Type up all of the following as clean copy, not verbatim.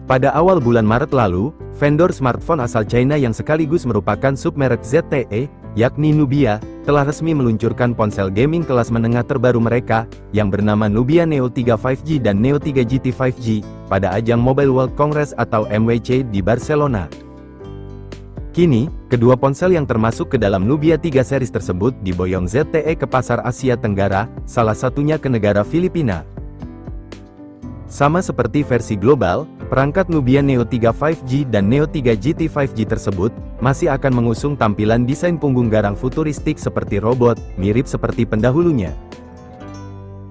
Pada awal bulan Maret lalu, vendor smartphone asal China yang sekaligus merupakan submerek ZTE, yakni Nubia, telah resmi meluncurkan ponsel gaming kelas menengah terbaru mereka, yang bernama Nubia Neo 3 5G dan Neo 3 GT 5G, pada ajang Mobile World Congress atau MWC di Barcelona. Kini, kedua ponsel yang termasuk ke dalam Nubia 3 series tersebut diboyong ZTE ke pasar Asia Tenggara, salah satunya ke negara Filipina. Sama seperti versi global, perangkat Nubia Neo 3 5G dan Neo 3 GT 5G tersebut, masih akan mengusung tampilan desain punggung garang futuristik seperti robot, mirip seperti pendahulunya.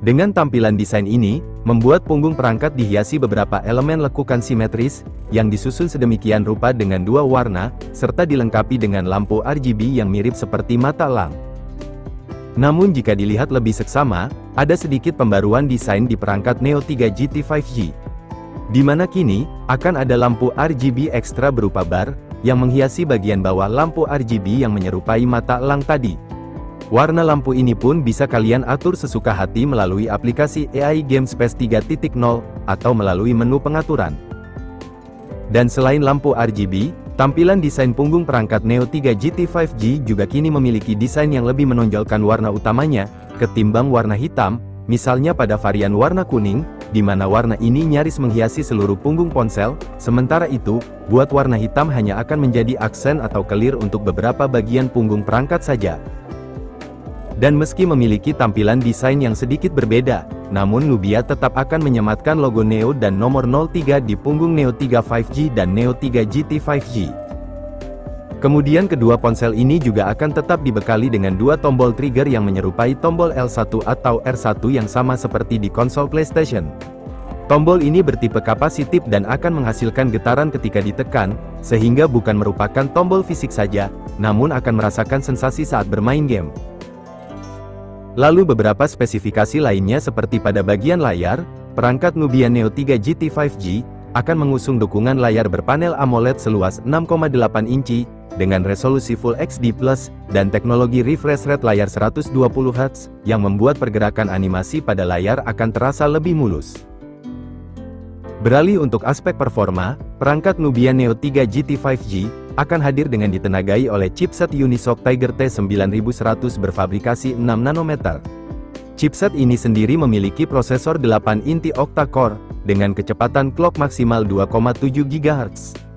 Dengan tampilan desain ini, membuat punggung perangkat dihiasi beberapa elemen lekukan simetris, yang disusun sedemikian rupa dengan dua warna, serta dilengkapi dengan lampu RGB yang mirip seperti mata elang. Namun jika dilihat lebih seksama, ada sedikit pembaruan desain di perangkat Neo 3 GT 5G. Di mana kini, akan ada lampu RGB ekstra berupa bar, yang menghiasi bagian bawah lampu RGB yang menyerupai mata elang tadi. Warna lampu ini pun bisa kalian atur sesuka hati melalui aplikasi AI Game Space 3.0, atau melalui menu pengaturan. Dan selain lampu RGB, tampilan desain punggung perangkat Neo 3 GT 5G juga kini memiliki desain yang lebih menonjolkan warna utamanya, ketimbang warna hitam, misalnya pada varian warna kuning, di mana warna ini nyaris menghiasi seluruh punggung ponsel, sementara itu, buat warna hitam hanya akan menjadi aksen atau kelir untuk beberapa bagian punggung perangkat saja. Dan meski memiliki tampilan desain yang sedikit berbeda, namun Nubia tetap akan menyematkan logo Neo dan nomor 03 di punggung Neo 3 5G dan Neo 3 GT 5G. Kemudian kedua ponsel ini juga akan tetap dibekali dengan dua tombol trigger yang menyerupai tombol L1 atau R1 yang sama seperti di konsol PlayStation. Tombol ini bertipe kapasitif dan akan menghasilkan getaran ketika ditekan, sehingga bukan merupakan tombol fisik saja, namun akan merasakan sensasi saat bermain game. Lalu beberapa spesifikasi lainnya seperti pada bagian layar, perangkat Nubia Neo 3 GT 5G, akan mengusung dukungan layar berpanel AMOLED seluas 6,8 inci, dengan resolusi Full HD+, dan teknologi refresh rate layar 120Hz, yang membuat pergerakan animasi pada layar akan terasa lebih mulus. Beralih untuk aspek performa, perangkat Nubia Neo 3 GT 5G, akan hadir dengan ditenagai oleh chipset Unisoc Tiger T9100 berfabrikasi 6 nanometer. Chipset ini sendiri memiliki prosesor 8 inti octa-core, dengan kecepatan clock maksimal 2,7 GHz.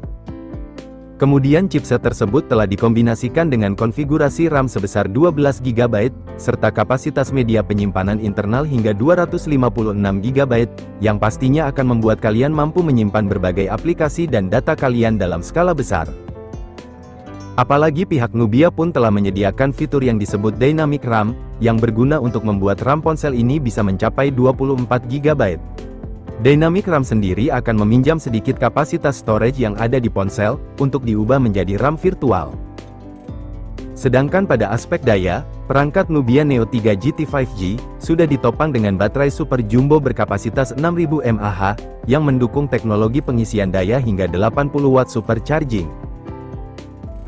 Kemudian chipset tersebut telah dikombinasikan dengan konfigurasi RAM sebesar 12 GB, serta kapasitas media penyimpanan internal hingga 256 GB, yang pastinya akan membuat kalian mampu menyimpan berbagai aplikasi dan data kalian dalam skala besar. Apalagi pihak Nubia pun telah menyediakan fitur yang disebut Dynamic RAM, yang berguna untuk membuat RAM ponsel ini bisa mencapai 24 GB. Dynamic RAM sendiri akan meminjam sedikit kapasitas storage yang ada di ponsel, untuk diubah menjadi RAM virtual. Sedangkan pada aspek daya, perangkat Nubia Neo 3 GT 5G, sudah ditopang dengan baterai super jumbo berkapasitas 6000 mAh, yang mendukung teknologi pengisian daya hingga 80 Watt supercharging.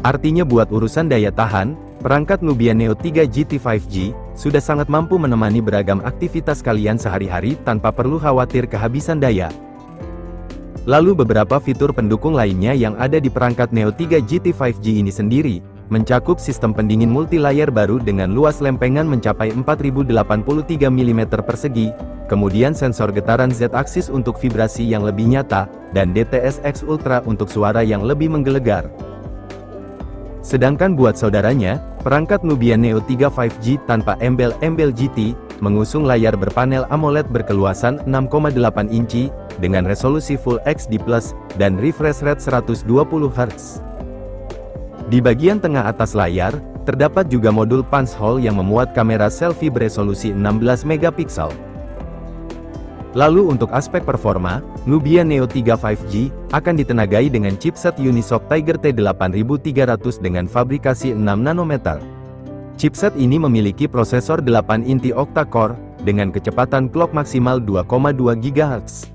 Artinya buat urusan daya tahan, perangkat Nubia Neo 3 GT 5G, sudah sangat mampu menemani beragam aktivitas kalian sehari-hari tanpa perlu khawatir kehabisan daya. Lalu beberapa fitur pendukung lainnya yang ada di perangkat Neo 3 GT 5G ini sendiri, mencakup sistem pendingin multi-layer baru dengan luas lempengan mencapai 4083 mm persegi, kemudian sensor getaran Z-axis untuk vibrasi yang lebih nyata, dan DTS:X Ultra untuk suara yang lebih menggelegar. Sedangkan buat saudaranya, perangkat Nubia Neo 3 5G tanpa embel-embel GT, mengusung layar berpanel AMOLED berkeluasan 6,8 inci, dengan resolusi Full HD+, dan refresh rate 120Hz. Di bagian tengah atas layar, terdapat juga modul punch hole yang memuat kamera selfie beresolusi 16 megapiksel. Lalu untuk aspek performa, Nubia Neo 3 5G, akan ditenagai dengan chipset Unisoc Tiger T8300 dengan fabrikasi 6 nanometer. Chipset ini memiliki prosesor 8 inti octa-core, dengan kecepatan clock maksimal 2,2 GHz.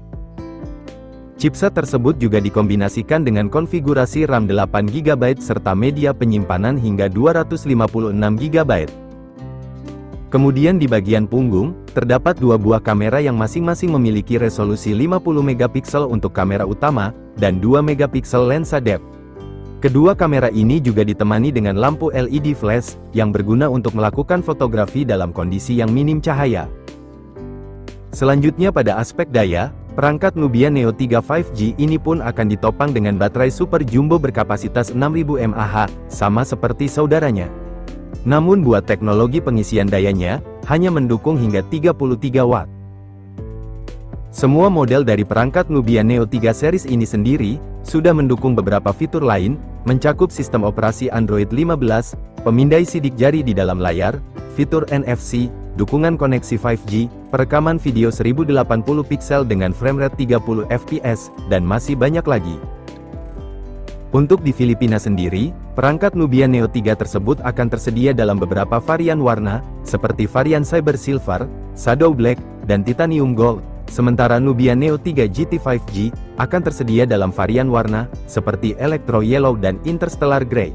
Chipset tersebut juga dikombinasikan dengan konfigurasi RAM 8 GB serta media penyimpanan hingga 256 GB. Kemudian di bagian punggung, terdapat dua buah kamera yang masing-masing memiliki resolusi 50 megapiksel untuk kamera utama, dan 2 megapiksel lensa depth. Kedua kamera ini juga ditemani dengan lampu LED flash, yang berguna untuk melakukan fotografi dalam kondisi yang minim cahaya. Selanjutnya pada aspek daya, perangkat Nubia Neo 3 5G ini pun akan ditopang dengan baterai super jumbo berkapasitas 6000 mAh, sama seperti saudaranya. Namun buat teknologi pengisian dayanya, hanya mendukung hingga 33 Watt. Semua model dari perangkat Nubia Neo 3 series ini sendiri, sudah mendukung beberapa fitur lain, mencakup sistem operasi Android 15, pemindai sidik jari di dalam layar, fitur NFC, dukungan koneksi 5G, perekaman video 1080 piksel dengan framerate 30 fps, dan masih banyak lagi. Untuk di Filipina sendiri, perangkat Nubia Neo 3 tersebut akan tersedia dalam beberapa varian warna, seperti varian Cyber Silver, Shadow Black, dan Titanium Gold. Sementara Nubia Neo 3 GT 5G, akan tersedia dalam varian warna, seperti Electro Yellow dan Interstellar Grey.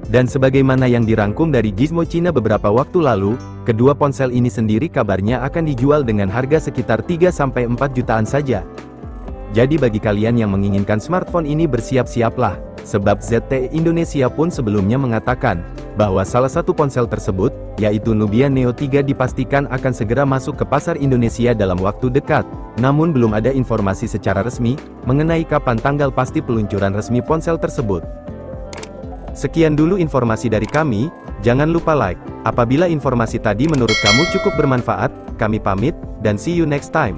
Dan sebagaimana yang dirangkum dari Gizmo Cina beberapa waktu lalu, kedua ponsel ini sendiri kabarnya akan dijual dengan harga sekitar 3-4 jutaan saja. Jadi bagi kalian yang menginginkan smartphone ini bersiap-siaplah, sebab ZTE Indonesia pun sebelumnya mengatakan, bahwa salah satu ponsel tersebut, yaitu Nubia Neo 3 dipastikan akan segera masuk ke pasar Indonesia dalam waktu dekat, namun belum ada informasi secara resmi, mengenai kapan tanggal pasti peluncuran resmi ponsel tersebut. Sekian dulu informasi dari kami, jangan lupa like. Apabila informasi tadi menurut kamu cukup bermanfaat, kami pamit, dan see you next time.